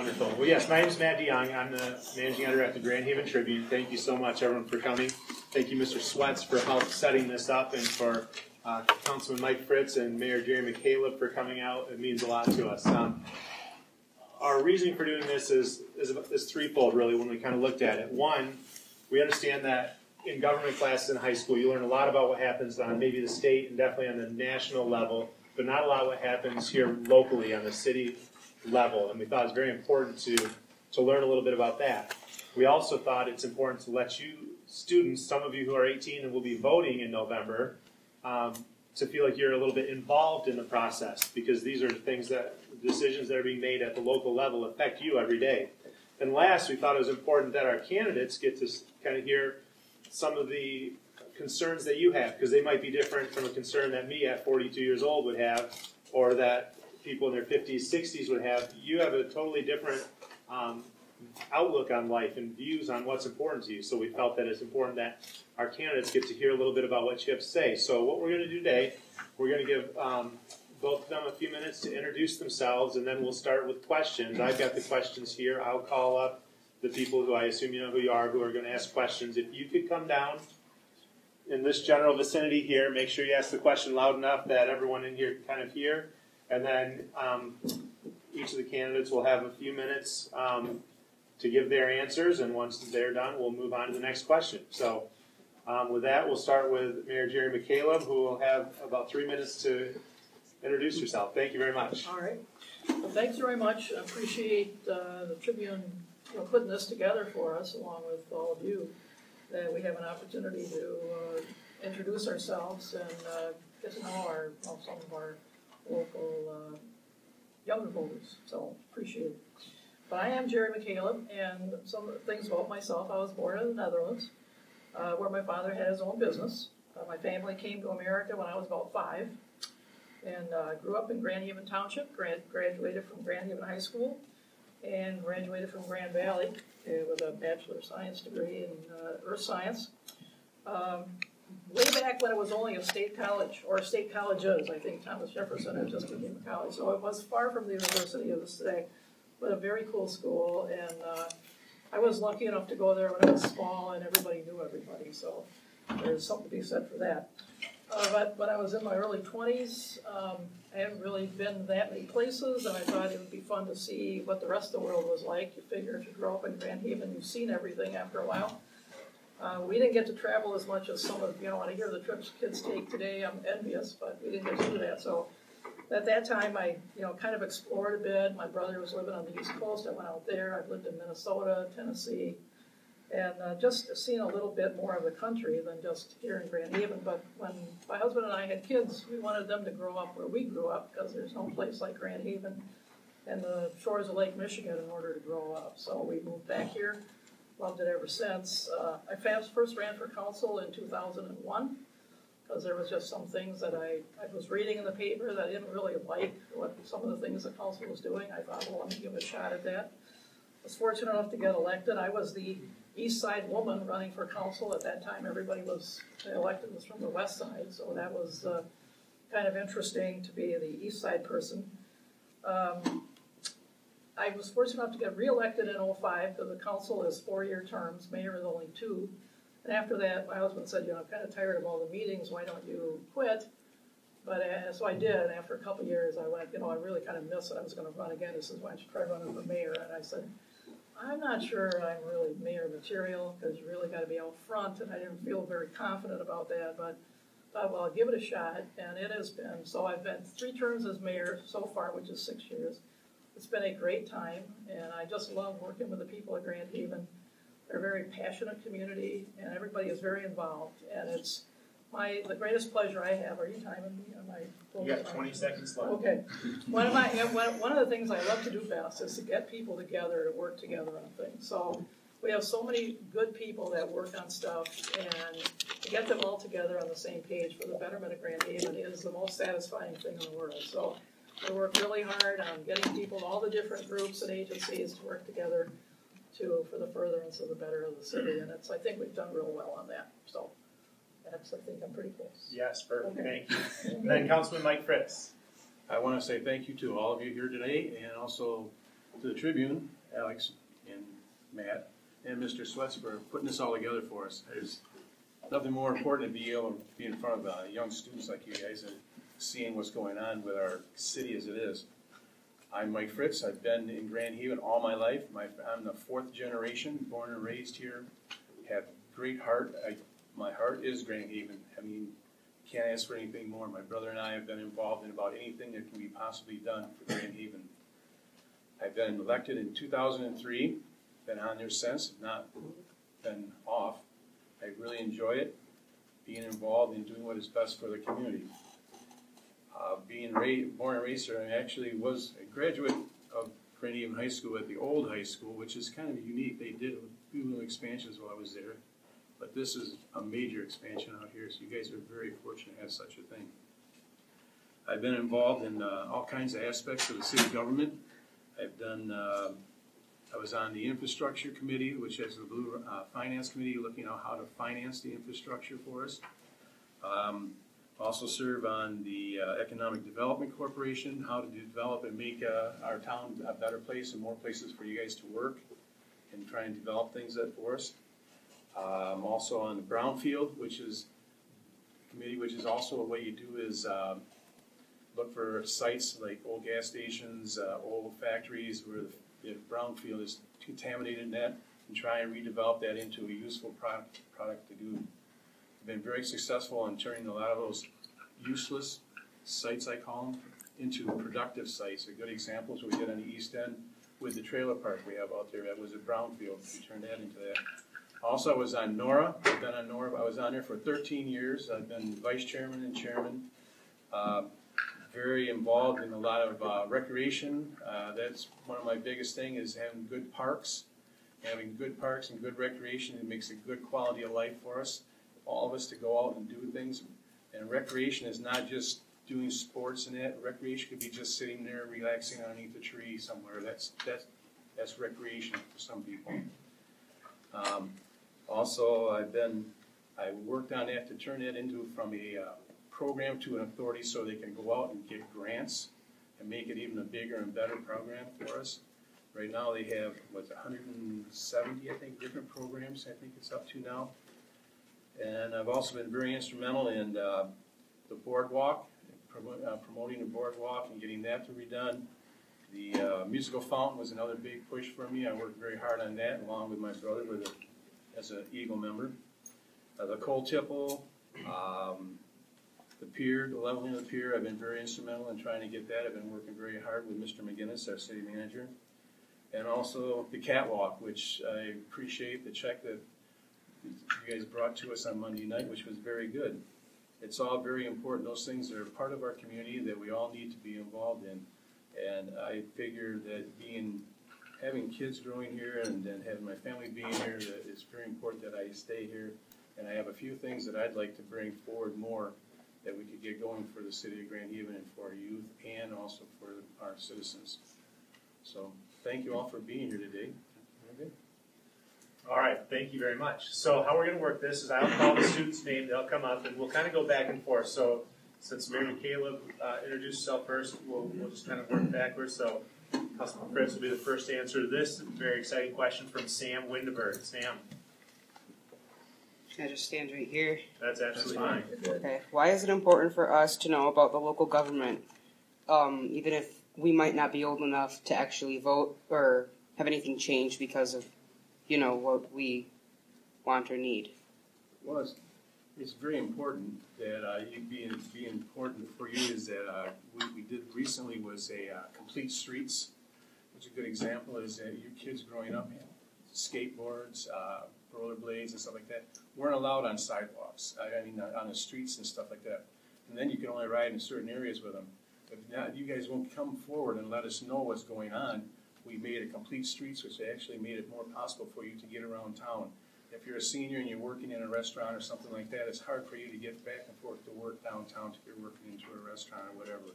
Wonderful. Well, yes, my name is Matt DeYoung. I'm the managing editor at the Grand Haven Tribune. Thank you so much, everyone, for coming. Thank you, Mr. Sweats, for help setting this up, and for Councilman Mike Fritz and Mayor Jerry McCaleb for coming out. It means a lot to us. Our reasoning for doing this is threefold, really, when we kind of looked at it. One, we understand that in government classes in high school, you learn a lot about what happens on maybe the state and definitely on the national level, but not a lot of what happens here locally on the city level. And we thought it was very important to learn a little bit about that. We also thought it's important to let you students, some of you who are 18 and will be voting in November, to feel like you're a little bit involved in the process, because these are things decisions that are being made at the local level affect you every day. And last, we thought it was important that our candidates get to kind of hear some of the concerns that you have, because they might be different from a concern that me at 42 years old would have, or that people in their 50s, 60s would have. You have a totally different outlook on life and views on what's important to you. So we felt that it's important that our candidates get to hear a little bit about what you have to say. So what we're going to do today, we're going to give both of them a few minutes to introduce themselves, and then we'll start with questions. I've got the questions here. I'll call up the people who I assume you know who you are, who are going to ask questions. If you could come down in this general vicinity here, make sure you ask the question loud enough that everyone in here can kind of hear. And then each of the candidates will have a few minutes to give their answers, and once they're done, we'll move on to the next question. So with that, we'll start with Mayor Jerry McCaleb, who will have about 3 minutes to introduce yourself. Thank you very much. All right. Well, thanks very much. I appreciate the Tribune putting this together for us, along with all of you, that we have an opportunity to introduce ourselves and get to know some of our local younger voters. So appreciate it. But I am Jerry McCaleb, and some of the things about myself: I was born in the Netherlands, where my father had his own business. My family came to America when I was about 5, and grew up in Grand Haven Township, graduated from Grand Haven High School, and graduated from Grand Valley with a Bachelor of Science degree in Earth Science. Way back when it was only a state college, or state colleges. I think Thomas Jefferson had just became a college, so it was far from the university it is today, but a very cool school. And I was lucky enough to go there when I was small, and everybody knew everybody, so there's something to be said for that. But when I was in my early 20s, I hadn't really been that many places, and I thought it would be fun to see what the rest of the world was like. You figure if you grow up in Grand Haven, you've seen everything after a while. We didn't get to travel as much as some of, when I hear the trips kids take today, I'm envious, but we didn't get to do that. So at that time, I, kind of explored a bit. My brother was living on the East Coast. I went out there. I've lived in Minnesota, Tennessee, and just seen a little bit more of the country than just here in Grand Haven. But when my husband and I had kids, we wanted them to grow up where we grew up, because there's no place like Grand Haven and the shores of Lake Michigan in order to grow up. So we moved back here. Loved it ever since. I first ran for council in 2001 because there was just some things that I was reading in the paper that I didn't really like, what some of the things the council was doing. I thought, well, let me give it a shot at that. I was fortunate enough to get elected. I was the East Side woman running for council. At that time, everybody was elected was from the West Side, so that was kind of interesting to be the East Side person. I was fortunate enough to get reelected in 2005 because the council is 4-year terms, mayor is only 2. And after that, my husband said, I'm kind of tired of all the meetings, why don't you quit? But so I did, and after a couple of years, I went, I really kind of miss it. I was going to run again. He says, why don't you try running for mayor? And I said, I'm not sure I'm really mayor material, because you really got to be out front, and I didn't feel very confident about that, but thought, well, I'll give it a shot, and it has been. So I've been 3 terms as mayor so far, which is 6 years. It's been a great time, and I just love working with the people at Grand Haven. They're a very passionate community, and everybody is very involved, and it's the greatest pleasure I have. Are you timing me? Am I you got 20 seconds left. Okay. One of the things I love to do best is to get people together to work together on things. So we have so many good people that work on stuff, and to get them all together on the same page for the betterment of Grand Haven is the most satisfying thing in the world. So we work really hard on getting people, all the different groups and agencies to work together for the furtherance of the better of the city. And I think we've done real well on that. So I think I'm pretty close. Yes, perfect. Okay. Thank you. And then Councilman Mike Fritz. I want to say thank you to all of you here today, and also to the Tribune Alex and Matt and Mr. Sweats for putting this all together for us. There's nothing more important to be able to be in front of young students like you guys and seeing what's going on with our city as it is. I'm Mike Fritz. I've been in Grand Haven all my life. I'm the 4th generation, born and raised here. Have great heart. My heart is Grand Haven. I mean, can't ask for anything more. My brother and I have been involved in about anything that can be possibly done for Grand Haven. I've been elected in 2003, been on there since, not been off. I really enjoy it, being involved in doing what is best for the community. Being born and raised here, I actually was a graduate of Grand Haven High School at the old high school, which is kind of unique. They did a few little expansions while I was there, but this is a major expansion out here, so you guys are very fortunate to have such a thing. I've been involved in all kinds of aspects of the city government. I was on the infrastructure committee, which is the Blue Finance Committee, looking at how to finance the infrastructure for us. Also serve on the Economic Development Corporation, how to develop and make our town a better place and more places for you guys to work and try and develop things that for us. I'm also on the Brownfield, which is a committee, which is also what you do is look for sites like old gas stations, old factories where the brownfield is contaminated net, and try and redevelop that into a useful product to do. I've been very successful in turning a lot of those useless sites, I call them, into productive sites. A good example is what we did on the East End with the trailer park we have out there. That was a brownfield. We turned that into that. Also, I was on NORA. I've been on NORA. I was on there for 13 years. I've been vice chairman and chairman. Very involved in a lot of recreation. That's one of my biggest things is having good parks. Having good parks and good recreation, it makes a good quality of life for us. All of us to go out and do things. And recreation is not just doing sports and that. Recreation could be just sitting there relaxing underneath a tree somewhere. That's recreation for some people. Also, I worked on that to turn that into from a program to an authority so they can go out and get grants and make it even a bigger and better program for us. Right now they have, 170, I think, different programs I think it's up to now. And I've also been very instrumental in the boardwalk, promoting the boardwalk and getting that to be redone. The musical fountain was another big push for me. I worked very hard on that along with my brother as an Eagle member. The coal tipple, the pier, the leveling of the pier, I've been very instrumental in trying to get that. I've been working very hard with Mr. McGinnis, our city manager. And also the catwalk, which I appreciate the check that you guys brought to us on Monday night, which was very good. It's all very important. Those things are part of our community that we all need to be involved in. And I figure that having kids growing here and then having my family being here, that it's very important that I stay here. And I have a few things that I'd like to bring forward more that we could get going for the city of Grand Haven and for our youth and also for our citizens. So thank you all for being here today. Okay. All right, thank you very much. So how we're going to work this is I'll call the student's name, they'll come up, and we'll kind of go back and forth. So since Mary McCaleb introduced herself first, we'll just kind of work backwards. So Councilman Fritz will be the first to answer this very exciting question from Sam Windeberg. Sam. Can I just stand right here? That's absolutely fine. Okay. Why is it important for us to know about the local government, even if we might not be old enough to actually vote or have anything change because of, what we want or need? Well, it's very important that be important for you is that we did recently was a complete streets, which a good example is that your kids growing up had skateboards, rollerblades and stuff like that weren't allowed on sidewalks. On the streets and stuff like that. And then you can only ride in certain areas with them. If not, you guys won't come forward and let us know what's going on. We made a complete streets, which actually made it more possible for you to get around town. If you're a senior and you're working in a restaurant or something like that, it's hard for you to get back and forth to work downtown if you're working into a restaurant or whatever.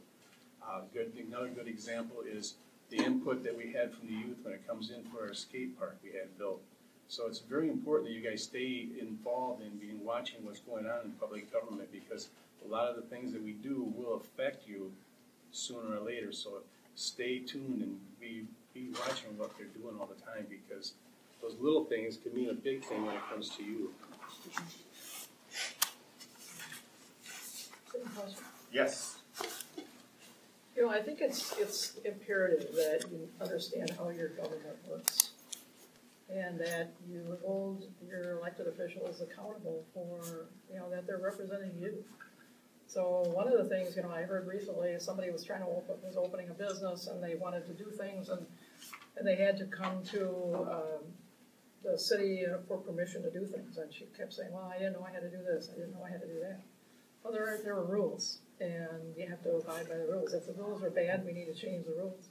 Another good example is the input that we had from the youth when it comes in for our skate park we had built. So it's very important that you guys stay involved in watching what's going on in public government, because a lot of the things that we do will affect you sooner or later. So stay tuned and be be watching what they're doing all the time, because those little things can mean a big thing when it comes to you. Yes. You know, I think it's imperative that you understand how your government works, and that you hold your elected officials accountable for, you know, that they're representing you. So one of the things, you know, I heard recently, somebody was was opening a business, and they wanted to do things, and they had to come to the city for permission to do things, and she kept saying, well, I didn't know I had to do this, I didn't know I had to do that. Well, there are rules, and you have to abide by the rules. If the rules are bad, we need to change the rules.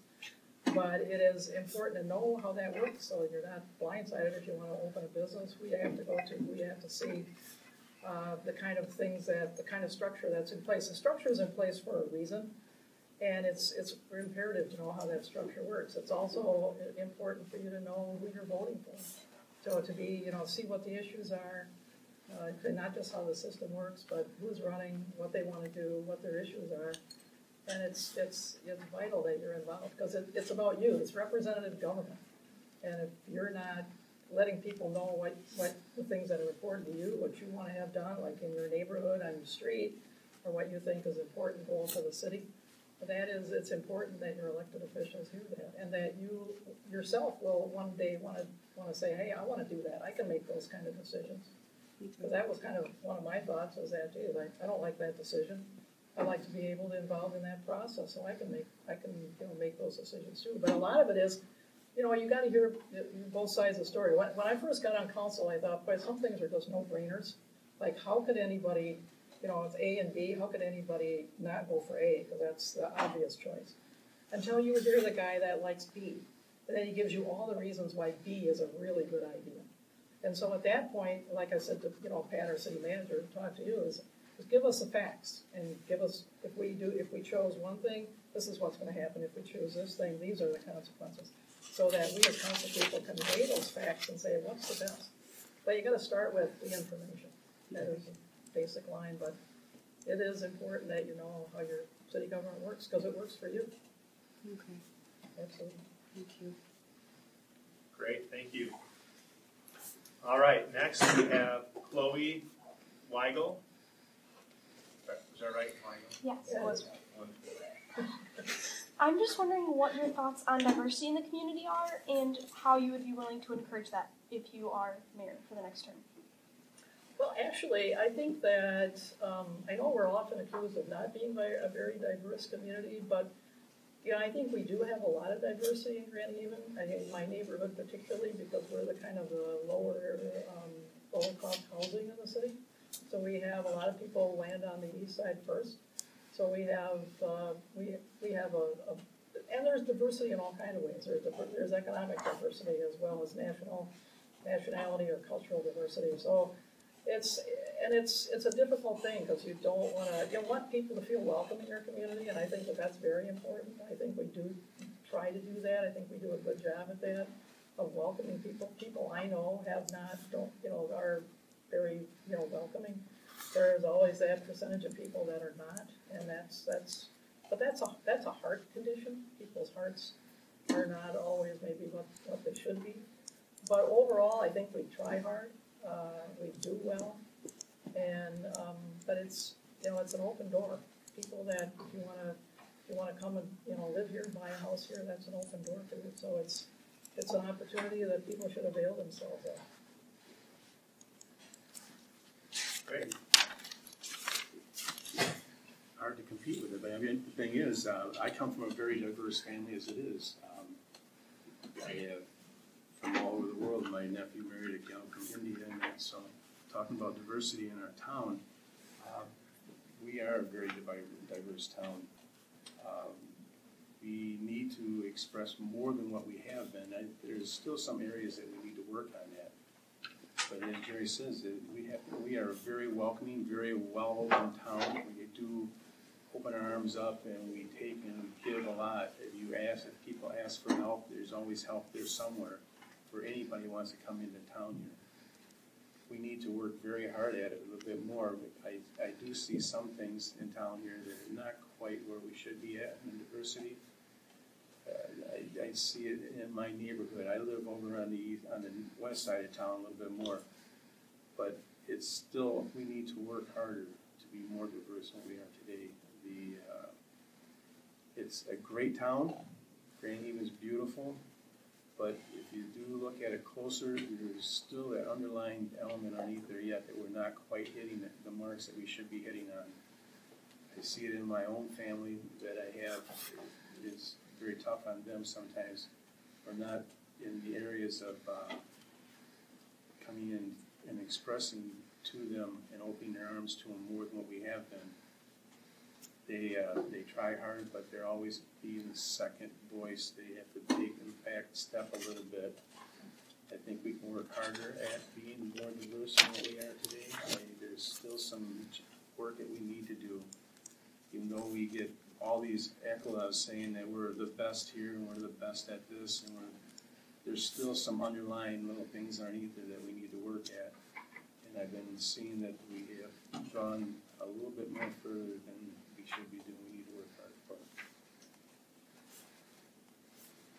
But it is important to know how that works, so you're not blindsided if you want to open a business. We have to see the kind of things the kind of structure that's in place. The structure is in place for a reason, and it's imperative to know how that structure works. It's also important for you to know who you're voting for. So to be, you know, see what the issues are, not just how the system works, but who's running, what they want to do, what their issues are. And it's vital that you're involved, because it's about you. It's representative government. And if you're not letting people know what the things that are important to you, what you want to have done, like in your neighborhood, on your street, or what you think is important goal for the city, it's important that your elected officials hear that, and that you yourself will one day want to say, hey, I want to do that. I can make those kind of decisions. Because that was kind of one of my thoughts, was that, gee, like, I don't like that decision. I'd like to be able to involve in that process, so I can make those decisions too. But a lot of it is, you know, you got to hear both sides of the story. When I first got on council, I thought, boy, some things are just no-brainers. Like, how could anybody, you know, it's A and B, how could anybody not go for A? Because that's the obvious choice. Until you hear the guy that likes B. And then he gives you all the reasons why B is a really good idea. And so at that point, like I said to, you know, Pat, our city manager, talk to you, is give us the facts, and give us, if we chose one thing, this is what's going to happen. If we choose this thing, these are the consequences. So that we as council people can weigh those facts and say, what's the best? But you got to start with the information. That is a basic line, but it is important that you know how your city government works, because it works for you. Okay. Absolutely. Thank you. Great, thank you. All right, next we have Chloe Weigel. Is that right, Weigel? Yes. Yeah. I'm just wondering what your thoughts on diversity in the community are, and how you would be willing to encourage that if you are mayor for the next term. Well, actually, I think that, I know we're often accused of not being a very diverse community, but yeah, I think we do have a lot of diversity in Grand Haven. I think in my neighborhood particularly, because we're the kind of the lower cost housing in the city. So we have a lot of people land on the east side first. So we have and there's diversity in all kinds of ways. There's economic diversity as well as nationality or cultural diversity. So it's a difficult thing, because you want people to feel welcome in your community, and I think that's very important. I think we do try to do that. I think we do a good job at that, of welcoming people. People I know are very, you know, welcoming. There's always that percentage of people that are not, and that's a heart condition. People's hearts are not always maybe what they should be. But overall, I think we try hard. We do well, and but it's an open door. People that if you want to come and live here, buy a house here, that's an open door for you. So it's an opportunity that people should avail themselves of. Great. Hard to compete with it, but I mean, the thing is, I come from a very diverse family as it is. I have from all over the world. My nephew married a gal from India, and so talking about diversity in our town, we are a very diverse town. We need to express more than what we have been. There's still some areas that we need to work on that. But as Jerry says, we are a very welcoming, very well-open town. We do open our arms up, and we take and give a lot. If people ask for help, there's always help there somewhere for anybody who wants to come into town here. We need to work very hard at it a little bit more. I do see some things in town here that are not quite where we should be at in diversity. I see it in my neighborhood. I live over on the west side of town a little bit more, but it's still, we need to work harder to be more diverse than we are today. It's a great town. Grand Haven's beautiful, but if you do look at it closer, there's still that underlying element underneath there yet that we're not quite hitting the marks that we should be hitting on. I see it in my own family that I have. It's very tough on them sometimes. We're not in the areas of coming in and expressing to them and opening their arms to them more than what we have been. They try hard, but they're always being the second voice. They have to take them back step a little bit. I think we can work harder at being more diverse than what we are today. There's still some work that we need to do. Even though we get all these accolades saying that we're the best here and we're the best at this, and there's still some underlying little things underneath there that we need to work at. And I've been seeing that we have gone a little bit more further than we should be doing. We need to work hard for it.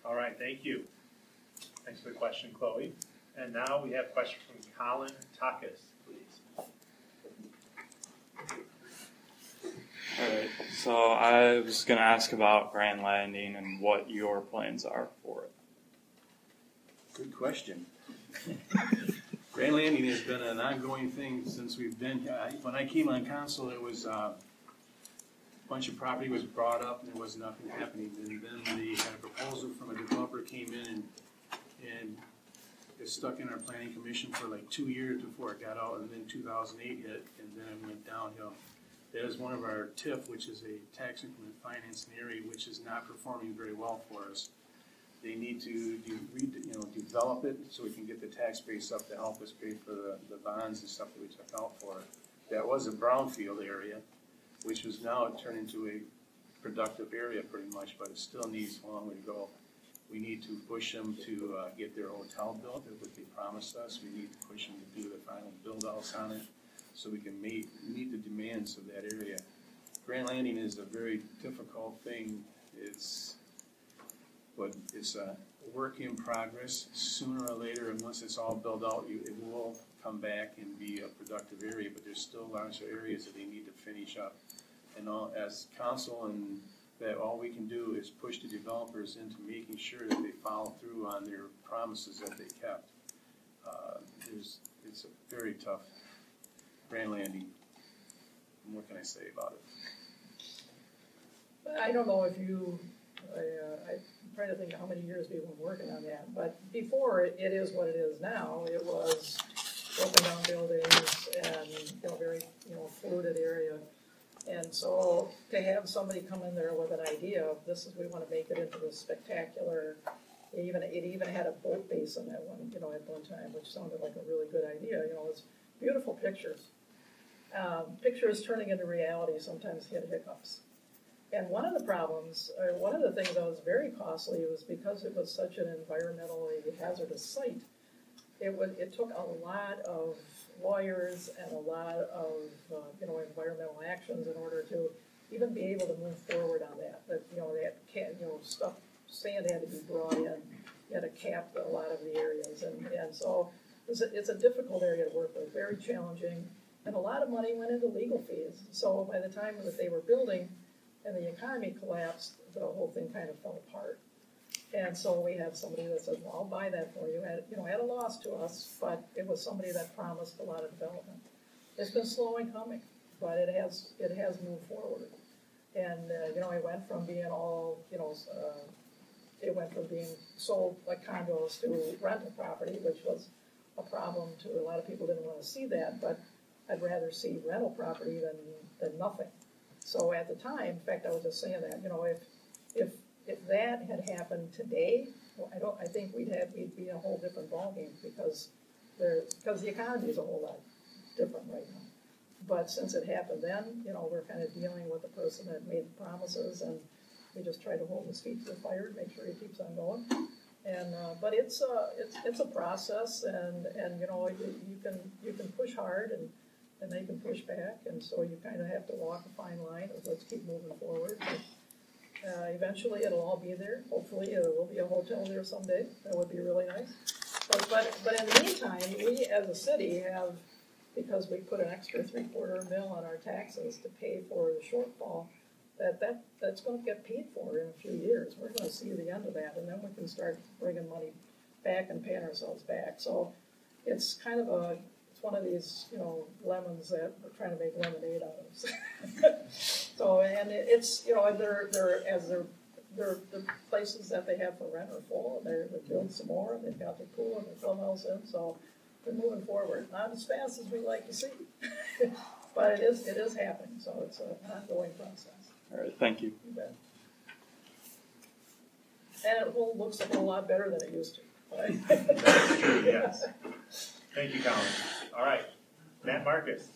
All right, thank you. Thanks for the question, Chloe. And now we have a question from Colin Takis, please. Alright, so I was going to ask about Grand Landing and what your plans are for it. Good question. Grand Landing has been an ongoing thing since we've been here. When I came on council, there was a bunch of property was brought up and there was nothing happening. And then they had a proposal from a developer came in and it stuck in our planning commission for like 2 years before it got out, and then 2008 hit, and then it went downhill. That is one of our TIF, which is a tax increment financing area, which is not performing very well for us. They need to develop it so we can get the tax base up to help us pay for the bonds and stuff that we took out for it. That was a brownfield area, which was now turned into a productive area pretty much, but it still needs a long way to go. We need to push them to get their hotel built, that's what they promised us. We need to push them to do the final build-outs on it so we can meet the demands of that area. Grand Landing is a very difficult thing. But it's a work in progress. Sooner or later, unless it's all built out, it will come back and be a productive area, but there's still lots of areas that they need to finish up. And as council, and that all we can do is push the developers into making sure that they follow through on their promises that they kept. It's a very tough Grand Landing. And what can I say about it? I don't know if you, I'm trying to think how many years we've been working on that, but before it is what it is now. It was broken down buildings and very polluted area. And so to have somebody come in there with an idea of this is, we want to make it into this spectacular, it even had a boat basin at one time, which sounded like a really good idea. It's beautiful pictures. Pictures turning into reality sometimes hit hiccups. And one of the problems, or one of the things that was very costly was because it was such an environmentally hazardous site, it took a lot of lawyers and a lot of environmental actions in order to even be able to move forward on that. Sand had to be brought in. You had to cap a lot of the areas, and so it's a difficult area to work with, very challenging, and a lot of money went into legal fees. So by the time that they were building and the economy collapsed, the whole thing kind of fell apart. And so we have somebody that said, well, I'll buy that for you, at a loss to us, but it was somebody that promised a lot of development. It's been slow in coming, but it has moved forward. And, it went from being all, it went from being sold like condos to rental property, which was a problem to a lot of people. Didn't want to see that, but I'd rather see rental property than nothing. So at the time, in fact, I was just saying that, if that had happened today, I think we'd be in a whole different ballgame because the economy is a whole lot different right now. But since it happened then, we're kind of dealing with the person that made the promises, and we just try to hold his feet to the fire and make sure he keeps on going. And but it's a process, and you can push hard and they can push back, and so you kind of have to walk a fine line of let's keep moving forward. Eventually, it'll all be there. Hopefully, there will be a hotel there someday. That would be really nice. But in the meantime, we as a city have, because we put an extra $750 million on our taxes to pay for the shortfall, that's going to get paid for in a few years. We're going to see the end of that, and then we can start bringing money back and paying ourselves back. So it's kind of it's one of these, lemons that we're trying to make lemonade out of. So, and it's, the places that they have for rent are full, and they're building some more, and they've got the pool and the clubhouse in, so they're moving forward. Not as fast as we like to see, but it is happening, so it's an ongoing process. All right, thank you. You bet. And it looks a whole lot better than it used to. Right? That's true, yes. Thank you, Colin. All right, Matt Marcus.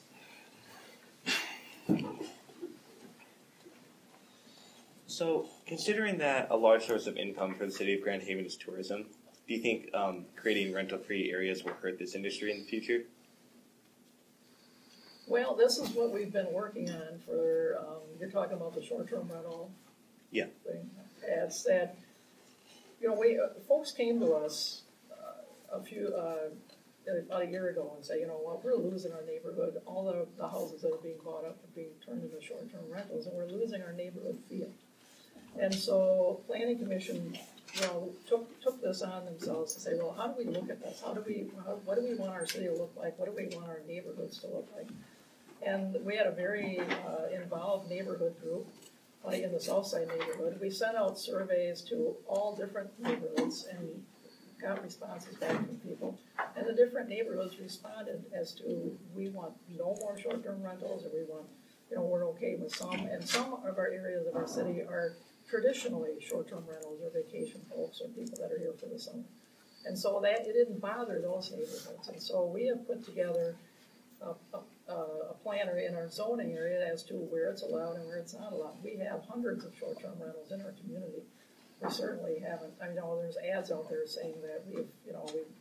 So, considering that a large source of income for the city of Grand Haven is tourism, do you think creating rental-free areas will hurt this industry in the future? Well, this is what we've been working on for, you're talking about the short-term rental Yeah. thing. It's that, folks came to us about a year ago and say, we're losing our neighborhood. All the houses that are being bought up are being turned into short-term rentals, and we're losing our neighborhood feel. And so Planning Commission, took this on themselves to say, well, how do we look at this? What do we want our city to look like? What do we want our neighborhoods to look like? And we had a very involved neighborhood group in the Southside neighborhood. We sent out surveys to all different neighborhoods and got responses back from people. And the different neighborhoods responded as to, we want no more short-term rentals, or we want, we're okay with some. And some of our areas of our city are traditionally short-term rentals or vacation folks or people that are here for the summer. And so it didn't bother those neighborhoods. And so we have put together a planner in our zoning area as to where it's allowed and where it's not allowed. We have hundreds of short-term rentals in our community. We certainly haven't. I know there's ads out there saying that we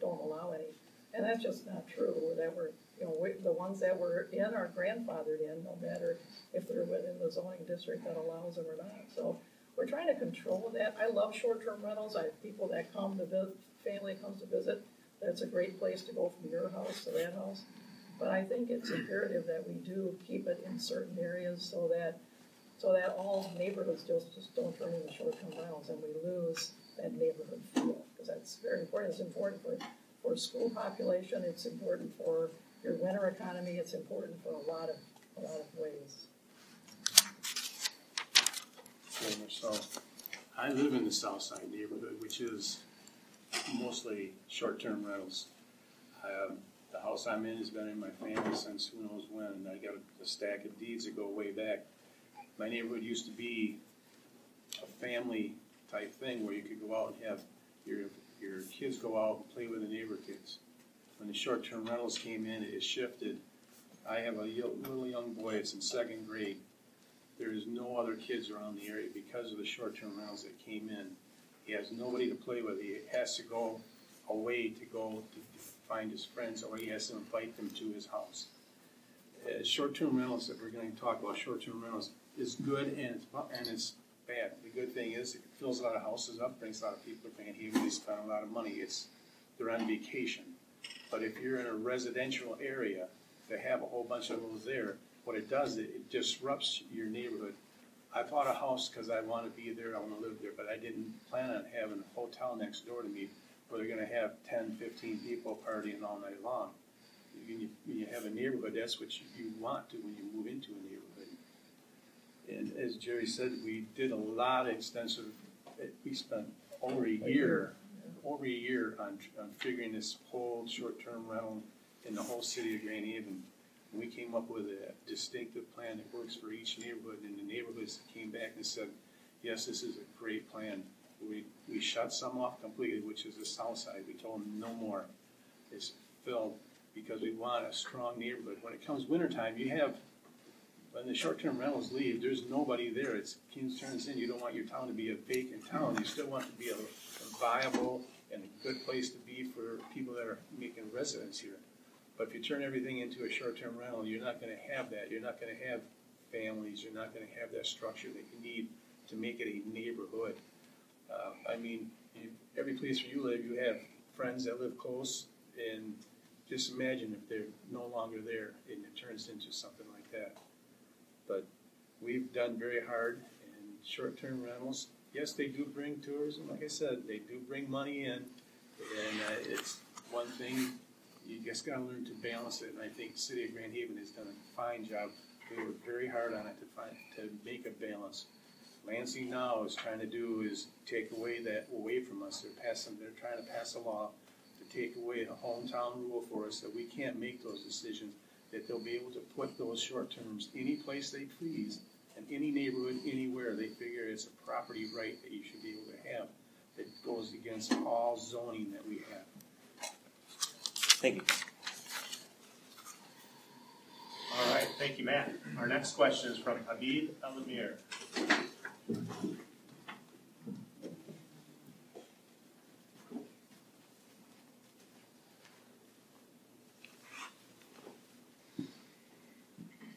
don't allow any, and that's just not true. That the ones that were in are grandfathered in, no matter if they're within the zoning district that allows them or not. So we're trying to control that. I love short-term rentals. I have people that come to visit, family comes to visit. That's a great place to go from your house to that house. But I think it's imperative that we do keep it in certain areas so that all neighborhoods just don't turn into short-term rentals and we lose that neighborhood feel, because that's very important. It's important for school population. It's important for your winter economy. It's important for a lot of ways. So I live in the South Side neighborhood, which is mostly short-term rentals. The house I'm in has been in my family since who knows when. I got a stack of deeds that go way back. My neighborhood used to be a family type thing where you could go out and have your kids go out and play with the neighbor kids. When the short-term rentals came in, it shifted. I have a little young boy, it's in second grade. There is no other kids around the area because of the short-term rentals that came in. He has nobody to play with. He has to go away to find his friends, or he has to invite them to his house. Short-term rentals that we're going to talk about, short-term rentals, is good and it's bad. The good thing is it fills a lot of houses up, brings a lot of people to Grand Haven. They spend a lot of money. They're on vacation. But if you're in a residential area, to have a whole bunch of those there, what it does, it disrupts your neighborhood. I bought a house because I want to be there, I want to live there, but I didn't plan on having a hotel next door to me where they're going to have 10, 15 people partying all night long. When you have a neighborhood, that's what you want to when you move into a neighborhood. And as Jerry said, we did a lot of extensive, we spent over a year on figuring this whole short-term rental in the whole city of Grand Haven. And we came up with a distinctive plan that works for each neighborhood, and the neighborhoods came back and said, yes, this is a great plan. We shut some off completely, which is the south side. We told them no more. It's filled because we want a strong neighborhood. When it comes wintertime, when the short-term rentals leave, there's nobody there. It's Kings turns in. You don't want your town to be a vacant town. You still want it to be a viable and a good place to be for people that are making residence here. But if you turn everything into a short-term rental, you're not going to have that. You're not going to have families. You're not going to have that structure that you need to make it a neighborhood. I mean, every place where you live, you have friends that live close, and just imagine if they're no longer there and it turns into something like that. But we've done very hard in short-term rentals. Yes, they do bring tourism, like I said, they do bring money in, and it's one thing, you just gotta learn to balance it, and I think the city of Grand Haven has done a fine job. We worked very hard on it to make a balance. Lansing now is trying to do is take that away from us. They're trying to pass a law to take away a hometown rule for us that we can't make those decisions, that they'll be able to put those short terms any place they please, in any neighborhood, anywhere. They figure it's a property right that you should be able to have that goes against all zoning that we have. Thank you. All right, thank you, Matt. Our next question is from Habib Elamir.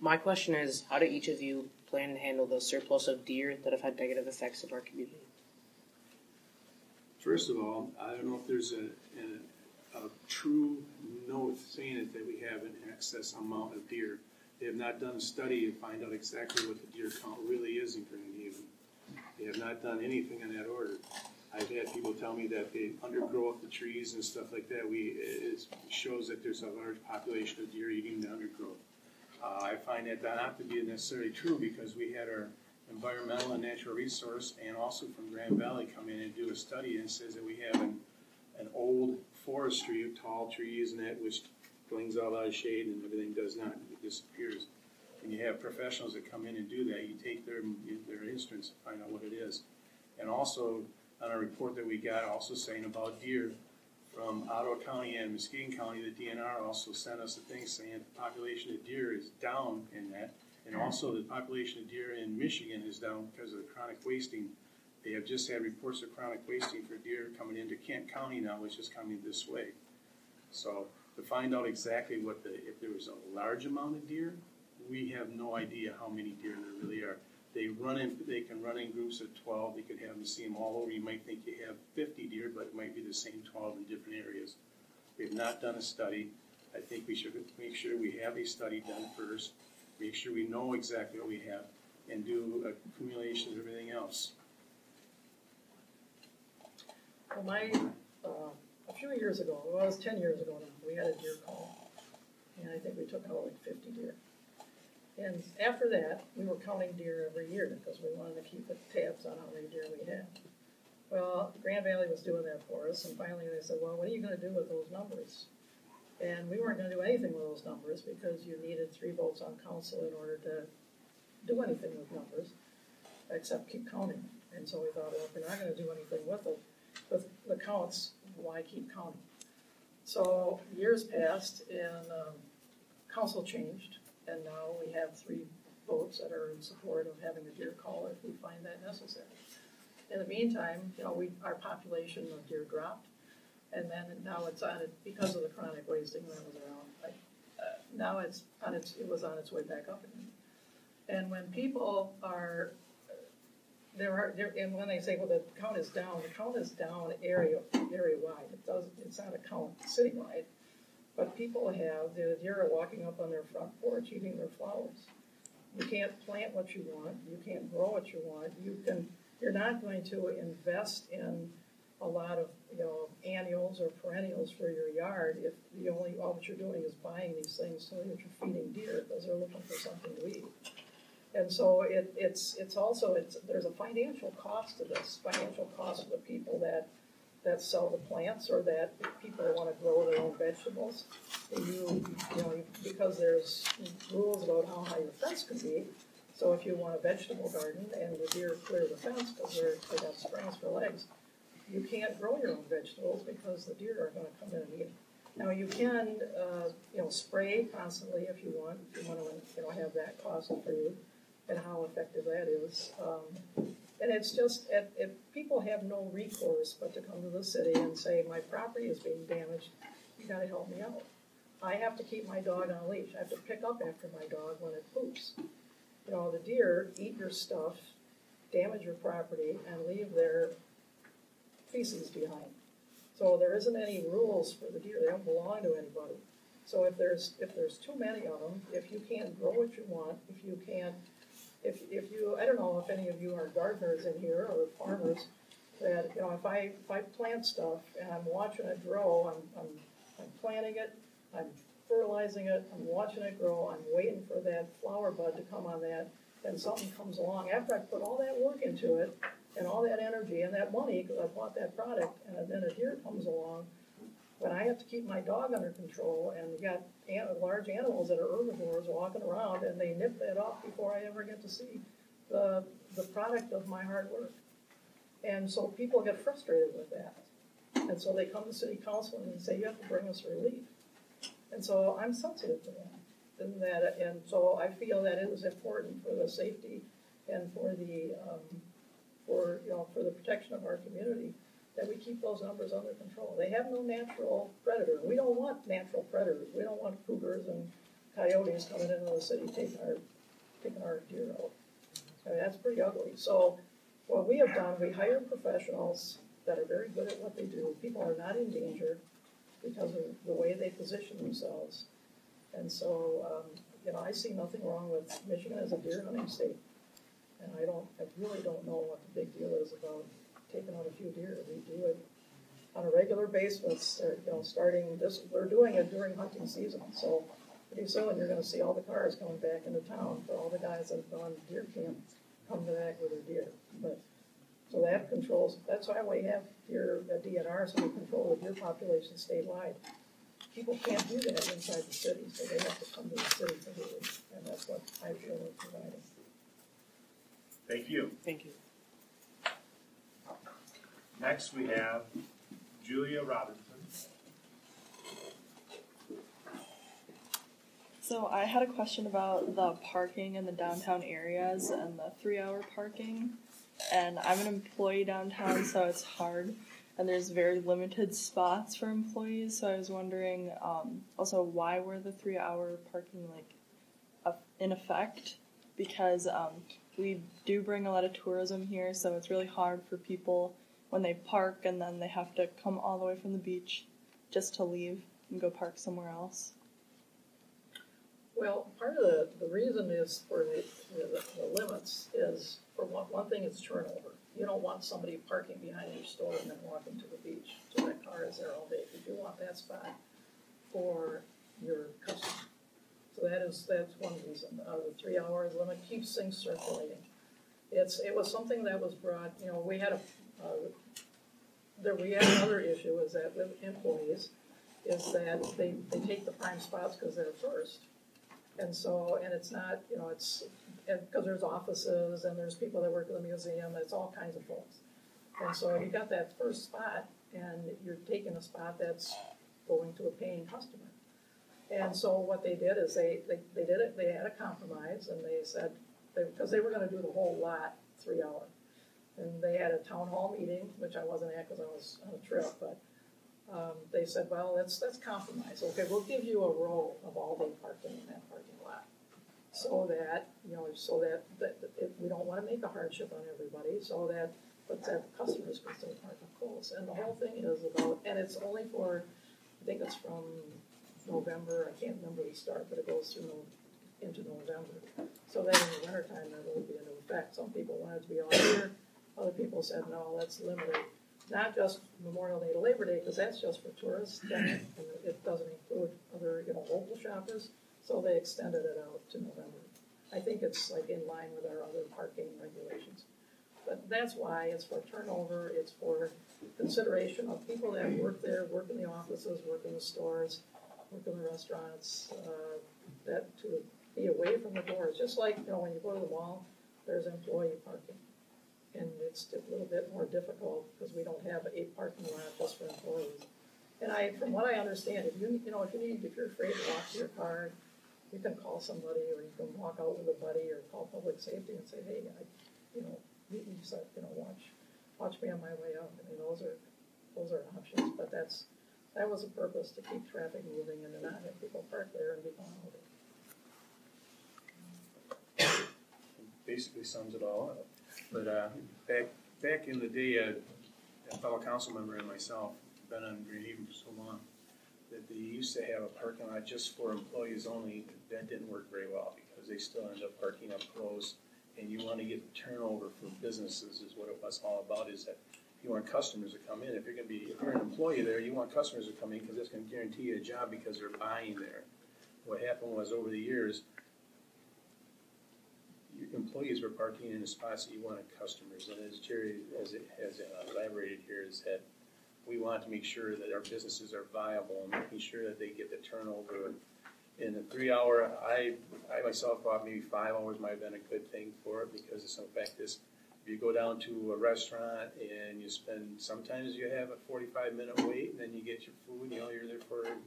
My question is, how do each of you plan to handle the surplus of deer that have had negative effects of our community? First of all, I don't know if there's a true note saying it that we have an excess amount of deer. They have not done a study to find out exactly what the deer count really is in Grand Haven. They have not done anything in that order. I've had people tell me that the undergrowth, the trees and stuff like that, it shows that there's a large population of deer eating the undergrowth. I find that not to be necessarily true because we had our environmental and natural resource and also from Grand Valley come in and do a study, and it says that we have an old forestry of tall trees and that which brings out a lot of shade and everything does not, it disappears. And you have professionals that come in and do that. You take their instruments and find out what it is. And also on a report that we got also saying about deer from Ottawa County and Muskegon County, the DNR also sent us a thing saying the population of deer is down in that. And also the population of deer in Michigan is down because of the chronic wasting. They have just had reports of chronic wasting for deer coming into Kent County now, which is coming this way. So to find out exactly if there was a large amount of deer, we have no idea how many deer there really are. They can run in groups of 12. They could have them see them all over. You might think you have 50 deer, but it might be the same 12 in different areas. We have not done a study. I think we should make sure we have a study done first, make sure we know exactly what we have, and do accumulation of everything else. Well, a few years ago, well, it was 10 years ago now, we had a deer call, and I think we took out like 50 deer. And after that, we were counting deer every year because we wanted to keep tabs on how many deer we had. Well, Grand Valley was doing that for us, and finally they said, well, what are you going to do with those numbers? And we weren't going to do anything with those numbers because you needed 3 votes on council in order to do anything with numbers, except keep counting. And so we thought, well, if we're not going to do anything with the counts, why keep counting? So years passed, and council changed. And now we have 3 votes that are in support of having a deer call if we find that necessary. In the meantime, our population of deer dropped, and then now it's on it because of the chronic wasting that was around. Now it was on its way back up again. And when people are and when they say, well, the count is down area wide. It's not a count citywide. But people the deer are walking up on their front porch eating their flowers. You can't plant what you want. You can't grow what you want. You're not going to invest in a lot of annuals or perennials for your yard if all that you're doing is buying these things so that you're feeding deer because they're looking for something to eat. And so there's a financial cost to this. Financial cost to the people that sell the plants or that people want to grow their own vegetables. Because there's rules about how high your fence can be. So if you want a vegetable garden and the deer clear the fence because they have springs for legs, you can't grow your own vegetables because the deer are going to come in and eat them. Now you can, spray constantly if you want. If you want to, have that cost for you and how effective that is. And it's just, if people have no recourse but to come to the city and say, my property is being damaged, you got to help me out. I have to keep my dog on a leash. I have to pick up after my dog when it poops. The deer eat your stuff damage your property and leave their feces behind. So there isn't any rules for the deer. They don't belong to anybody. So if there's too many of them, if you can't grow what you want, if you I don't know if any of you are gardeners in here or farmers, that if I plant stuff and I'm watching it grow, I'm planting it, I'm fertilizing it, I'm watching it grow, I'm waiting for that flower bud to come on that, and something comes along after I put all that work into it and all that energy and that money because I bought that product, and then a deer comes along. When I have to keep my dog under control, and you got large animals that are herbivores walking around, and they nip that off before I ever get to see the product of my hard work. And so people get frustrated with that. And so they come to city council and say, you have to bring us relief. And so I'm sensitive to that. And so I feel that it is important for the safety and for the for the protection of our community that we keep those numbers under control. They have no natural predator. We don't want natural predators. We don't want cougars and coyotes coming into the city taking our deer out. I mean, that's pretty ugly. So what we have done, we hire professionals that are very good at what they do. People are not in danger because of the way they position themselves. And so, I see nothing wrong with Michigan as a deer hunting state. And I really don't know what the big deal is about taking out a few deer. We do it on a regular basis. Starting this, we're doing it during hunting season. So pretty soon you're going to see all the cars coming back into town for all the guys that have gone deer camp come back with their deer. But so that controls. That's why we have deer DNR, so we control the deer population statewide. People can't do that inside the city, so they have to come to the city for relief, and that's what I feel we're providing. Thank you. Thank you. Next we have Julia Robinson. So I had a question about the parking in the downtown areas and the 3-hour parking. And I'm an employee downtown, so it's hard. And there's very limited spots for employees. So I was wondering also why were the 3-hour parking in effect? Because we do bring a lot of tourism here, so it's really hard for people when they park and then they have to come all the way from the beach just to leave and go park somewhere else. Well, part of the reason is for the limits is, for one thing, it's turnover. You don't want somebody parking behind your store and then walking to the beach, so that car is there all day. You do want that spot for your customer. So that's one reason. The 3-hour limit keeps things circulating. It was something that was brought. We had another issue is that with employees is that they take the prime spots because they're first. And it's not, it's because there's offices and there's people that work at the museum, it's all kinds of folks. And so you got that first spot and you're taking a spot that's going to a paying customer. And so what they did is they did it, they had a compromise and they said, because they were going to do the whole lot 3 hour. And they had a town hall meeting, which I wasn't at because I was on a trip, but they said, well, let's compromise. Okay, we'll give you a row of all-day parking in that parking lot, so that we don't want to make a hardship on everybody, but that customers can still park up close. And the whole thing is about, and it's only for, I think it's from November. I can't remember the start, but it goes through into November. So then in the wintertime, that will be in effect. Some people wanted to be all year. Other people said, no, let's limit it. Not just Memorial Day to Labor Day, because that's just for tourists, and it doesn't include other, local shoppers. So they extended it out to November. I think it's in line with our other parking regulations. But that's why it's for turnover. It's for consideration of people that work there, work in the offices, work in the stores, work in the restaurants. That to be away from the doors, just like when you go to the mall, there's employee parking. And it's a little bit more difficult because we don't have a parking lot just for employees. And from what I understand, if you're afraid to walk to your car, you can call somebody, or you can walk out with a buddy, or call public safety and say, hey, watch me on my way out. I mean, those are options. But that was a purpose, to keep traffic moving and to not have people park there and be gone all day. Basically sums it all up. But back in the day, a fellow council member and myself, been on Grand Haven for so long, that they used to have a parking lot just for employees only. That didn't work very well because they still end up parking up close. And you want to get turnover for businesses is what it was all about, is that you want customers to come in. If you're an employee there, you want customers to come in because that's going to guarantee you a job because they're buying there. What happened was over the years, your employees were parking in the spots that you wanted customers. And as Jerry has elaborated here, is that we want to make sure that our businesses are viable and making sure that they get the turnover. In the 3 hour, I myself thought maybe 5 hours might have been a good thing for it because of some fact is, if you go down to a restaurant and you spend, sometimes you have a 45-minute wait and then you get your food, you're there for, it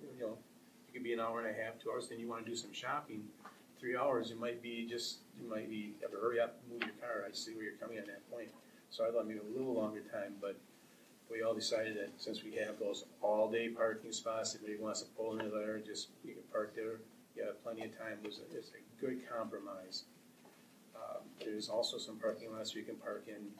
could be an hour and a half, 2 hours, then you want to do some shopping. 3 hours, you might have to hurry up and move your car. I see where you're coming at that point. So I thought maybe a little longer time, but we all decided that since we have those all-day parking spots, if anybody wants to pull in there, you can park there. You have plenty of time. It's a good compromise. There's also some parking lots you can park in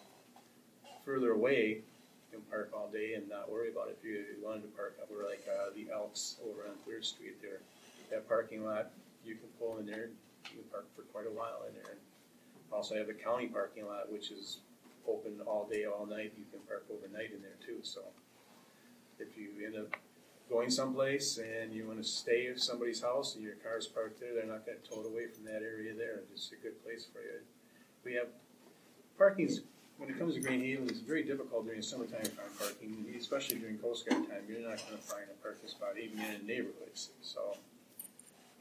further away. You can park all day and not worry about it. If you wanted to park up where like the Elks over on 3rd Street there, that parking lot, you can pull in there. You can park for quite a while in there. Also have the county parking lot, which is open all day, all night. You can park overnight in there too. So if you end up going someplace and you want to stay at somebody's house and your car's parked there, they're not going to tow it away from that area there. It's a good place for you. We have parking's, when it comes to Grand Haven, it's very difficult during summertime to find parking, especially during Coast Guard time. You're not going to find a parking spot even in neighborhoods. So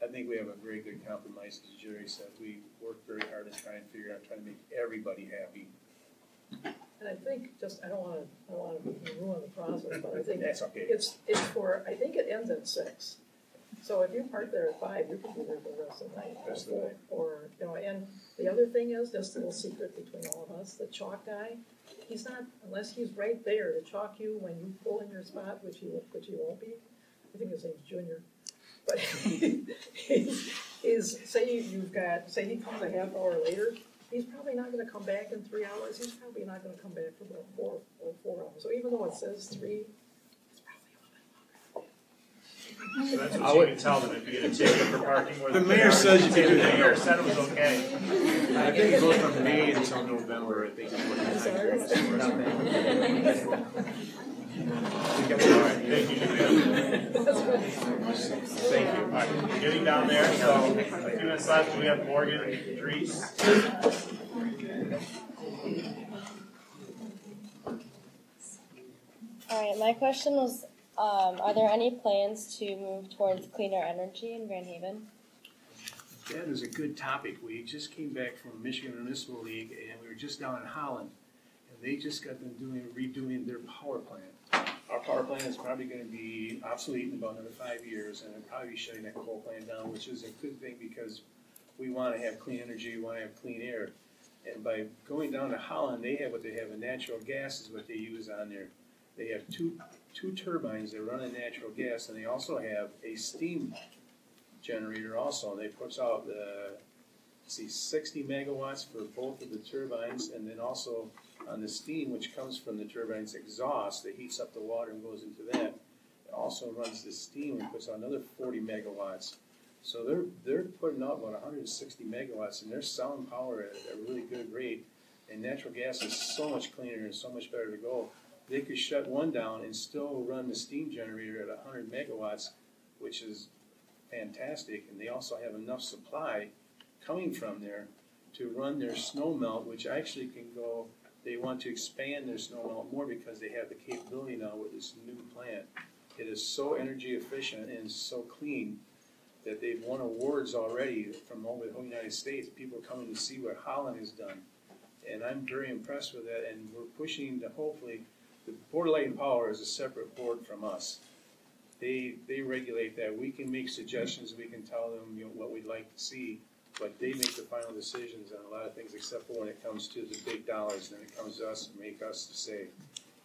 I think we have a very good compromise. As Jerry said, we work very hard to try and figure out, trying to make everybody happy. And I think I don't want to ruin the process, but I think that's okay. It's I think it ends at 6. So if you park there at 5, you can be there for the rest of the night. Or and the other thing is, just a little secret between all of us, the chalk guy, he's not, unless he's right there to chalk you when you pull in your spot, which he won't be. I think his name's Junior. But say he comes a half hour later, he's probably not going to come back in 3 hours. He's probably not going to come back for about 4 hours. So even though it says 3, it's probably a little bit longer. So that's what you can tell them if you get a ticket for parking. The mayor says you can do that. The mayor said it was okay. I think it goes from May until November. I think is what the time is. All right, thank you. Thank you. All right, getting down there. So, a few minutes left. We have Morgan, Dries. All right, my question was, are there any plans to move towards cleaner energy in Grand Haven? That is a good topic. We just came back from Michigan Municipal League, and we were just down in Holland, and they just got them redoing their power plant. Our power plant is probably going to be obsolete in about another 5 years, and they'll probably be shutting that coal plant down, which is a good thing because we want to have clean energy, we want to have clean air. And by going down to Holland, they have a natural gas is what they use on there. They have two turbines that run on natural gas, and they also have a steam generator also. They push out 60 megawatts for both of the turbines, and then also on the steam, which comes from the turbine's exhaust, that heats up the water and goes into that. It also runs the steam and puts out another 40 megawatts. So they're putting out about 160 megawatts, and they're selling power at a really good rate. And natural gas is so much cleaner and so much better to go. They could shut one down and still run the steam generator at 100 megawatts, which is fantastic. And they also have enough supply coming from there to run their snow melt, which actually can go. They want to expand their snow melt more because they have the capability now with this new plant. It is so energy efficient and so clean that they've won awards already from all over the whole United States. People are coming to see what Holland has done. And I'm very impressed with that, and we're pushing to hopefully, the Board of Light and Power is a separate board from us. They regulate that. We can make suggestions, we can tell them what we'd like to see, but they make the final decisions on a lot of things, except for when it comes to the big dollars. Then it comes to us and make us to say,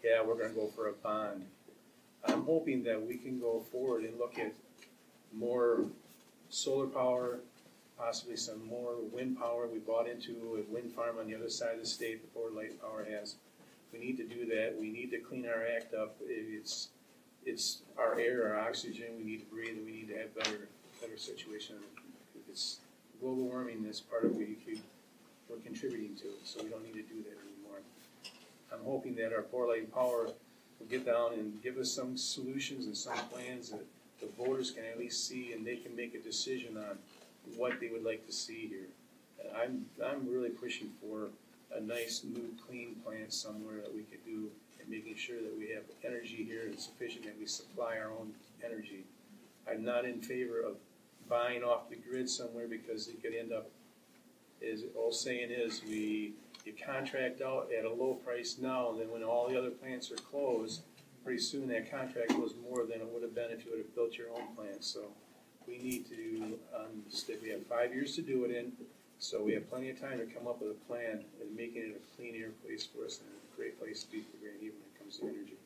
yeah, we're going to go for a bond. I'm hoping that we can go forward and look at more solar power, possibly some more wind power. We bought into a wind farm on the other side of the state that Board of Light and Power has. We need to do that. We need to clean our act up. It's our air, our oxygen. We need to breathe, and we need to have better situation. It's global warming. That's part of what we're contributing to. So we don't need to do that anymore. I'm hoping that our Board of Light and Power will get down and give us some solutions and some plans that the voters can at least see, and they can make a decision on what they would like to see here. I'm really pushing for a nice, new, clean plant somewhere that we could do, and making sure that we have energy here and sufficient that we supply our own energy. I'm not in favor of buying off the grid somewhere, because it could end up, as the old saying is, you contract out at a low price now, and then when all the other plants are closed, pretty soon that contract was more than it would have been if you would have built your own plant. So we need to, we have 5 years to do it in, so we have plenty of time to come up with a plan and making it a clean air place for us and a great place to be for Grand Haven when it comes to energy.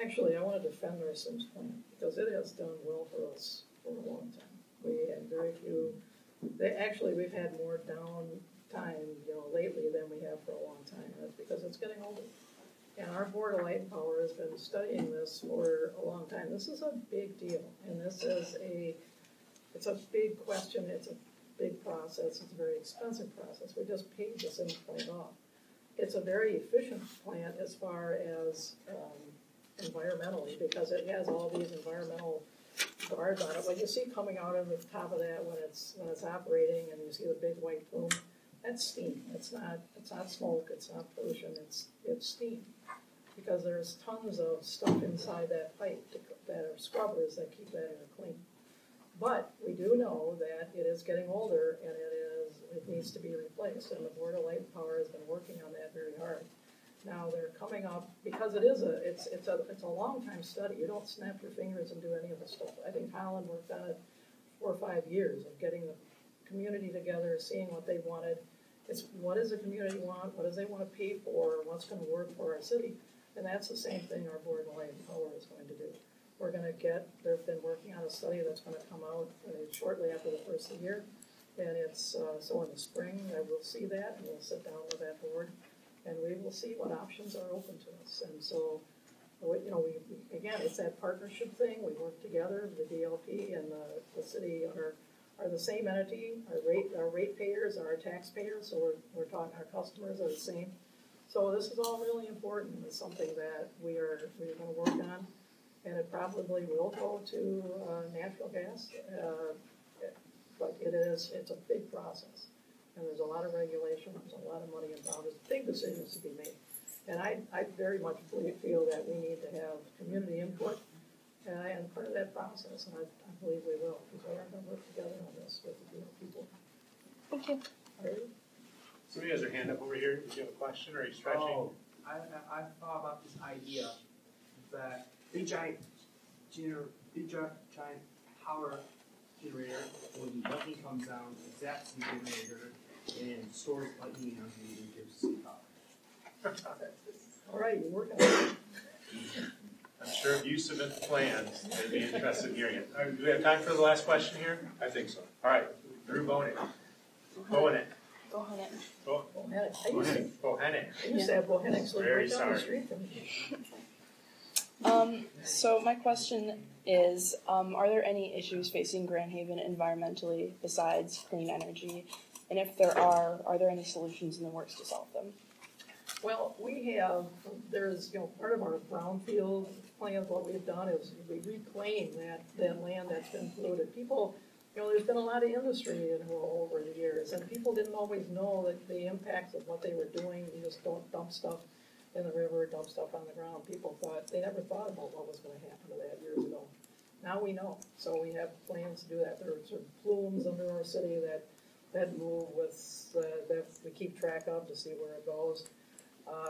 Actually, I want to defend our Sims plant because it has done well for us for a long time. We had very few. We've had more downtime, lately than we have for a long time. And that's because it's getting older. And our Board of Light and Power has been studying this for a long time. This is a big deal, and it's a big question. It's a big process. It's a very expensive process. We just paid the Sims plant off. It's a very efficient plant as far as environmentally, because it has all these environmental guards on it. What you see coming out on the top of that when it's operating, and you see the big white plume, that's steam. It's not smoke. It's not pollution. It's steam, because there's tons of stuff inside that pipe that are scrubbers that keep that air clean. But we do know that it is getting older, and it needs to be replaced. And the Board of Light and Power has been working on that very hard. Now they're coming up, because it's a long time study. You don't snap your fingers and do any of the stuff. I think Holland worked on it 4 or 5 years of getting the community together, seeing what they wanted. It's what does the community want? What does they want to pay for? What's going to work for our city? And that's the same thing our Board of Light and Power is going to do. They've been working on a study that's going to come out shortly after the first of the year. And it's so in the spring, I will see that, and we'll sit down with that board, and we will see what options are open to us. And so, again, it's that partnership thing. We work together. The DLP and the city are the same entity. Our rate payers are our taxpayers, so we're talking, our customers are the same. So this is all really important. It's something that we're going to work on, and it probably will go to natural gas, but it's a big process, and there's a lot of regulation. There's a lot of money involved. There's big decisions to be made, and I very much feel that we need to have community input. And part of that process, and I believe we will, because we are going to work together on this with the people. Thank you. All right. Somebody has their hand up over here. Do you have a question, or are you stretching? Oh, I thought about this idea that big giant power generator, when lightning comes down, zaps the generator and stores lightning energy and gives city power. All right, you're working on it. I'm sure if you submit the plans, they'd be interested in hearing it. All right, do we have time for the last question here? I think so. All right, Drew Bonek. Bonek. Bohannon. Bohannon. I used to have Bohannon, so Very right down sorry. the street from me. So my question is, are there any issues facing Grand Haven environmentally besides clean energy? And if there are there any solutions in the works to solve them? Well, there's part of our brownfield plan. What we've done is we reclaim that land that's been polluted. People, there's been a lot of industry over the years, and people didn't always know the impacts of what they were doing. You just don't dump stuff in the river, dump stuff on the ground. People they never thought about what was going to happen to that years ago. Now we know, so we have plans to do that. There are certain plumes under our city that move that we keep track of to see where it goes.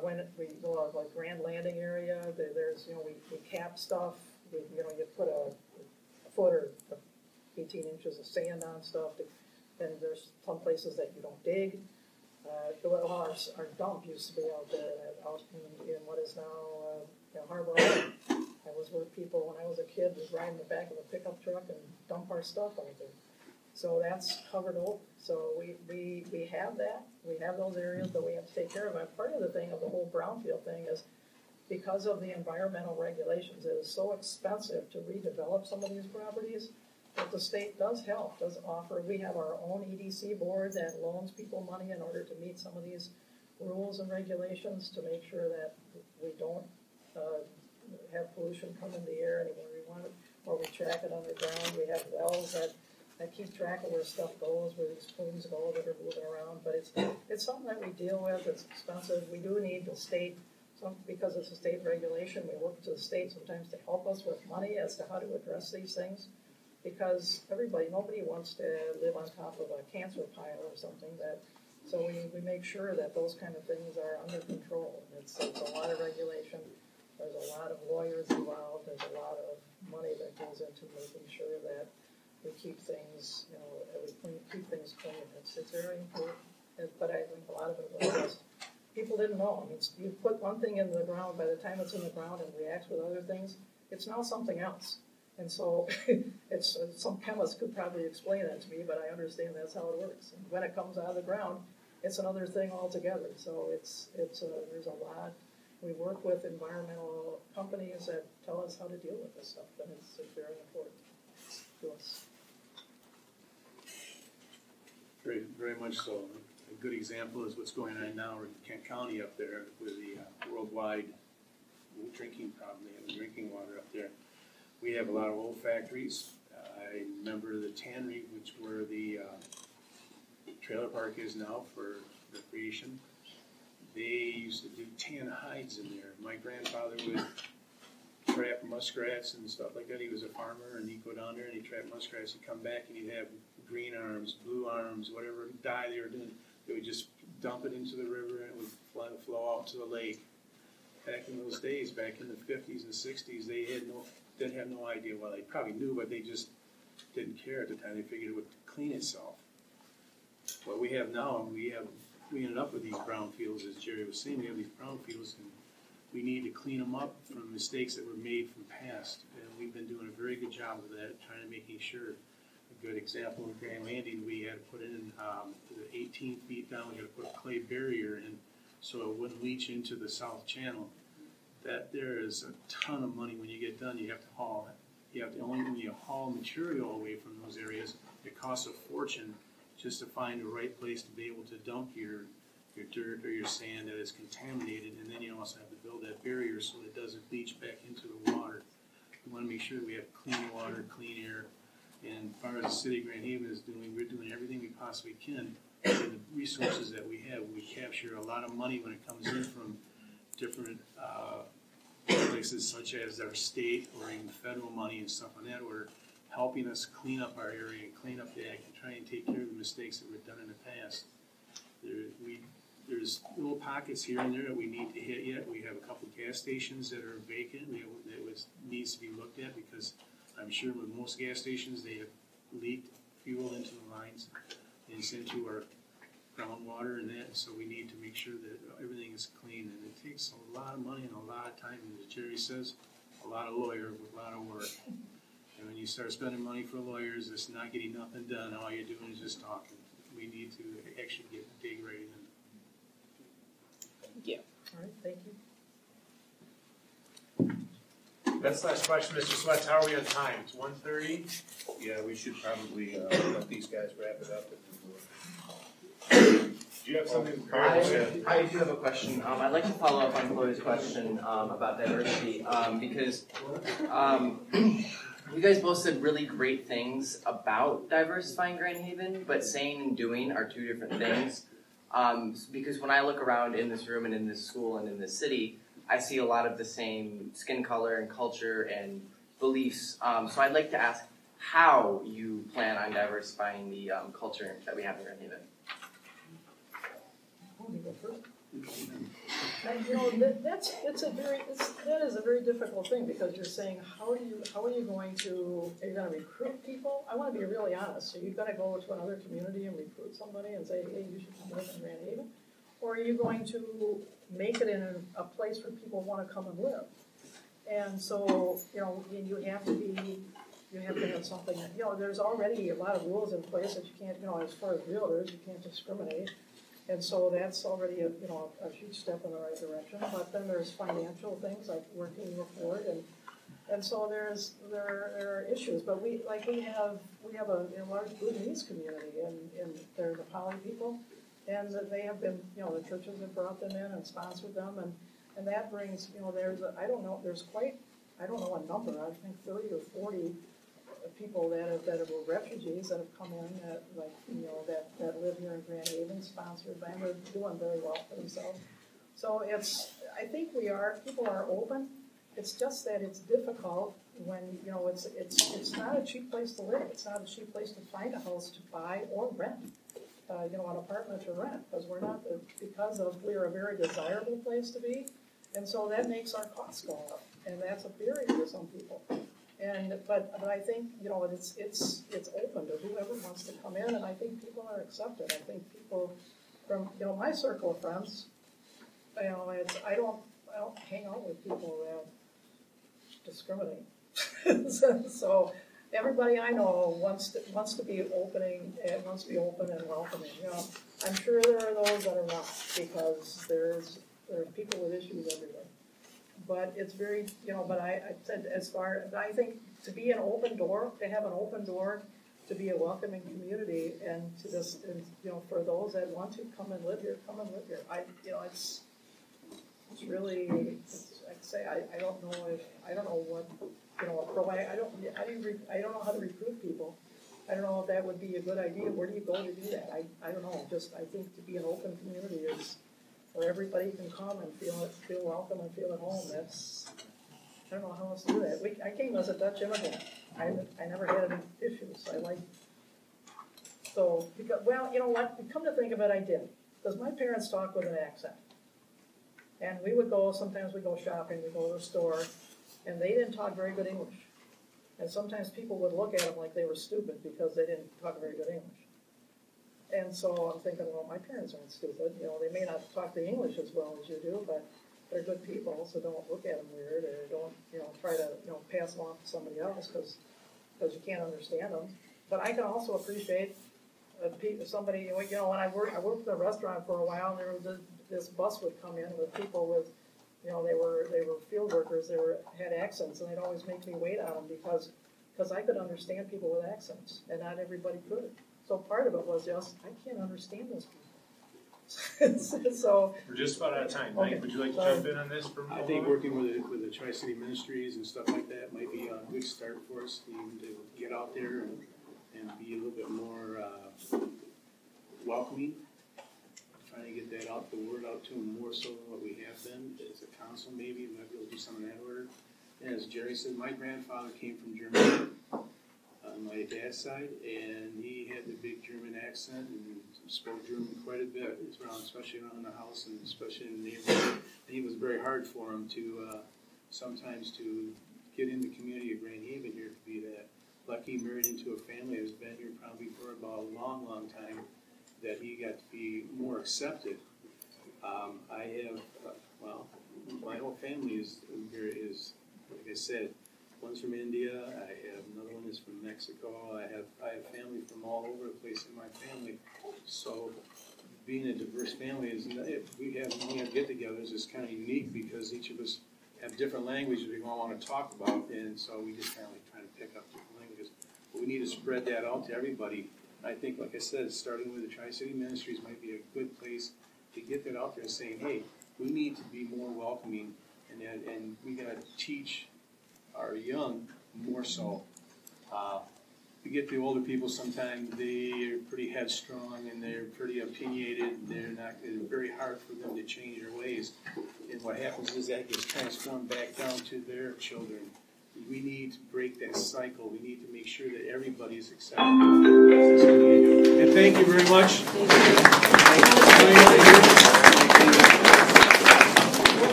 When we go out like Grand Landing area, there's we cap stuff. You put a foot or 18 inches of sand on stuff. Then there's some places that you don't dig. Our dump used to be out there, out in what is now Harbor Island. That was where people, when I was a kid, was riding the back of a pickup truck and dump our stuff out there. So that's covered over. So we have that. We have those areas that we have to take care of. And part of the thing of the whole brownfield thing is because of the environmental regulations, it is so expensive to redevelop some of these properties that the state does help, does offer. We have our own EDC board that loans people money in order to meet some of these rules and regulations to make sure that we don't have pollution come in the air anywhere we want it, or we track it underground. We have wells that keep track of where stuff goes, where these plumes go that are moving around. But it's something that we deal with. It's expensive. We do need the state, because it's a state regulation, we work to the state sometimes to help us with money as to how to address these things. Because nobody wants to live on top of a cancer pile or something. So we make sure that those kind of things are under control. It's a lot of regulation. There's a lot of lawyers involved. There's a lot of money that goes into making sure that we keep things, keep things clean. It's very important. But I think a lot of it was just people didn't know. I mean, you put one thing in the ground, by the time it's in the ground and reacts with other things, it's now something else. And so some chemist could probably explain that to me, but I understand that's how it works. And when it comes out of the ground, it's another thing altogether. So there's a lot. We work with environmental companies that tell us how to deal with this stuff, and it's very important to us. Very, very much so. A good example is what's going on now in Kent County up there with the worldwide drinking problem. They have drinking water up there. We have a lot of old factories. I remember the tannery, where the trailer park is now for recreation. They used to do tan hides in there. My grandfather would trap muskrats and stuff like that. He was a farmer, and he'd go down there and he'd trap muskrats. He'd come back and he'd have green arms, blue arms, whatever dye they were doing. They would just dump it into the river and it would flow out to the lake. Back in those days, back in the 50s and 60s, they didn't have no idea. Well, they probably knew, but they just didn't care at the time. They figured it would clean itself. What we have now, we ended up with these brownfields, as Jerry was saying. We have these brownfields, and we need to clean them up from mistakes that were made from past. And we've been doing a very good job of that, trying to making sure. A good example of Grand Landing, we had to put in 18 feet down. We had to put a clay barrier in so it wouldn't leach into the South Channel. That there is a ton of money. When you get done, you have to haul it. When you haul material away from those areas, it costs a fortune just to find the right place to be able to dump your dirt or your sand that is contaminated, and then you also have to build that barrier so it doesn't leach back into the water. We want to make sure we have clean water, clean air, and as far as the city of Grand Haven is doing, we're doing everything we possibly can. And the resources that we have, we capture a lot of money when it comes in from different places such as our state or even federal money and stuff on that order, helping us clean up our area and clean up the act and try and take care of the mistakes that were done in the past. There's little pockets here and there that we need to hit yet. We have a couple of gas stations that are vacant that needs to be looked at, because I'm sure with most gas stations they have leaked fuel into the lines and it's into our groundwater and that, so we need to make sure that everything is clean, and it takes a lot of money and a lot of time, and as Jerry says, a lot of lawyer with a lot of work. And when you start spending money for lawyers, it's not getting nothing done. All you're doing is just talking. We need to actually get dig right in. Thank you. All right, thank you. That's the last question, Mr. Sweats. How are we on time? It's 1:30. Yeah, we should probably let these guys wrap it up. Do you have something? I do have a question. I'd like to follow up on Chloe's question about diversity, because you guys both said really great things about diversifying Grand Haven, but saying and doing are two different things. Because when I look around in this room and in this school and in this city, I see a lot of the same skin color and culture and beliefs. So I'd like to ask how you plan on diversifying the culture that we have in Grand Haven. And, that is a very difficult thing, because you're saying are you going to recruit people? I want to be really honest. So you've got to go to another community and recruit somebody and say, hey, you should come live in Grand Haven, or are you going to make it in a place where people want to come and live? And so you have to be you have to have something, there's already a lot of rules in place that you can't, as far as realtors, you can't discriminate. And so that's already a huge step in the right direction. But then there's financial things like working report, and so there are issues. But we have a large Bhutanese community, and they're the Poly people, and they have been, the churches have brought them in and sponsored them, and that brings, I don't know a number. I think 30 or 40 people that were refugees that have come in that live here in Grand Haven, sponsored by them. They're doing very well for themselves. So I think people are open. It's just that it's difficult when, it's not a cheap place to live. It's not a cheap place to find a house to buy or rent, an apartment to rent, because we're a very desirable place to be. And so that makes our costs go up. And that's a barrier to some people. But I think it's open to whoever wants to come in, and I think people are accepted. I think people from my circle of friends, I don't hang out with people that discriminate. So everybody I know wants to be open and welcoming. I'm sure there are those that are not, because there are people with issues everywhere. But it's very, but I said I think to be an open door, to have an open door, to be a welcoming community, and to just, for those that want to come and live here, come and live here. It's really, like I say, I don't know what, I don't know how to recruit people. I don't know if that would be a good idea. Where do you go to do that? I don't know. I think to be an open community is where everybody can come and feel welcome and feel at home. I don't know how else to do that. I came as a Dutch immigrant. I never had any issues. Well, you know what? Come to think of it, I did. Because my parents talked with an accent. And sometimes we go shopping, we go to the store, and they didn't talk very good English. And sometimes people would look at them like they were stupid because they didn't talk very good English. And so I'm thinking, well, my parents aren't stupid. They may not talk the English as well as you do, but they're good people, so don't look at them weird, or don't, try to, pass them off to somebody else because you can't understand them. But I can also appreciate somebody, when I worked in a restaurant for a while, and there was this bus would come in with people with, they were field workers, had accents, and they'd always make me wait on them because I could understand people with accents, and not everybody could. So part of it was just, I can't understand those people. So we're just about out of time. Mike, okay. Would you like to jump in on this for a moment? I think working with the Tri-City Ministries and stuff like that might be a good start for us to get out there and be a little bit more welcoming. Trying to get that out, the word out to them more so than what we have been as a council. Maybe we might be able to do some of that order. And as Jerry said, my grandfather came from Germany on my dad's side, and he had the big German accent and spoke German quite a bit, especially around the house and especially in the neighborhood. And it was very hard for him to sometimes to get in the community of Grand Haven here, to be that lucky, married into a family that's been here probably for about a long, long time, that he got to be more accepted. I have, my whole family is, like I said, one's from India, I have another one is from Mexico, I have family from all over the place in my family. So being a diverse family we have get-togethers is kind of unique because each of us have different languages we all want to talk about, and so we just kind of try to pick up different languages. But we need to spread that out to everybody. I think, like I said, starting with the Tri-City Ministries might be a good place to get that out there and saying, hey, we need to be more welcoming, and we got to teach our young more so. We get the older people sometimes, they are pretty headstrong and they're pretty opinionated, and it's very hard for them to change their ways. And what happens is that gets transformed back down to their children. We need to break that cycle. We need to make sure that everybody is accepted. And thank you very much. Thank you.